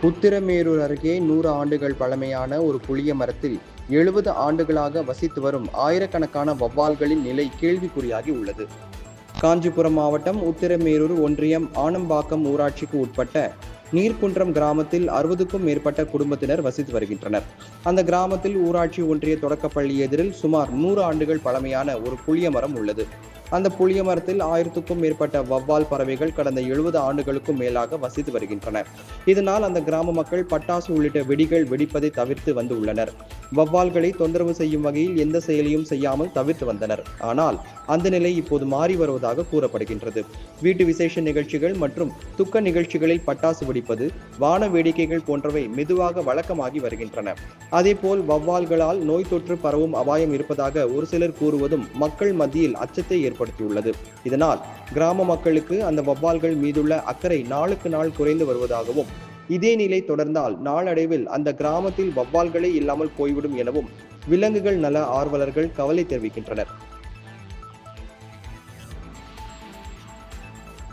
உத்திரமேரூர் அருகே 100 ஆண்டுகள் பழமையான ஒரு புளிய மரத்தில் 70 ஆண்டுகளாக வசித்து வரும் ஆயிரக்கணக்கான வௌவால்களின் நிலை கேள்விக்குறியாகி உள்ளது. காஞ்சிபுரம் மாவட்டம் உத்திரமேரூர் ஒன்றியம் ஆனம்பாக்கம் ஊராட்சிக்கு உட்பட்ட நீர்குன்றம் கிராமத்தில் 60க்கும் மேற்பட்ட குடும்பத்தினர் வசித்து வருகின்றனர். அந்த கிராமத்தில் ஊராட்சி ஒன்றிய தொடக்கப்பள்ளி எதிரில் சுமார் 100 ஆண்டுகள் பழமையான ஒரு புளிய மரம் உள்ளது. அந்த புளிய மரத்தில் 1000க்கும் மேற்பட்ட வௌவால் பறவைகள் கடந்த 70 ஆண்டுகளுக்கும் மேலாக வசித்து வருகின்றன. இதனால் அந்த கிராம மக்கள் பட்டாசு உள்ளிட்ட வெடிகள் வெடிப்பதை தவிர்த்து வந்துள்ளனர். வௌவால்களை தொந்தரவு செய்யும் வகையில் எந்த செயலையும் செய்யாமல் தவிர்த்து வந்தனர். ஆனால் அந்த நிலை இப்போது மாறி வருவதாக கூறப்படுகின்றது. வீட்டு விசேஷ நிகழ்ச்சிகள் மற்றும் துக்க நிகழ்ச்சிகளில் பட்டாசு வெடிப்பது, வான வேடிக்கைகள் போன்றவை மெதுவாக வழக்கமாகி வருகின்றன. அதேபோல் வௌவால்களால் நோய் தொற்று பரவும் அபாயம் இருப்பதாக ஒரு சிலர் கூறுவதும் மக்கள் மத்தியில் அச்சத்தை ஏற்படுத்தியுள்ளது. இதனால் கிராம மக்களுக்கு அந்த வௌவால்கள் மீதுள்ள அக்கறை நாளுக்கு நாள் குறைந்து வருவதாகவும், இதே நிலை தொடர்ந்தால் நாளடைவில் அந்த கிராமத்தில் வௌவால்களே இல்லாமல் போய்விடும் எனவும் விலங்குகள் நல ஆர்வலர்கள் கவலை தெரிவிக்கின்றனர்.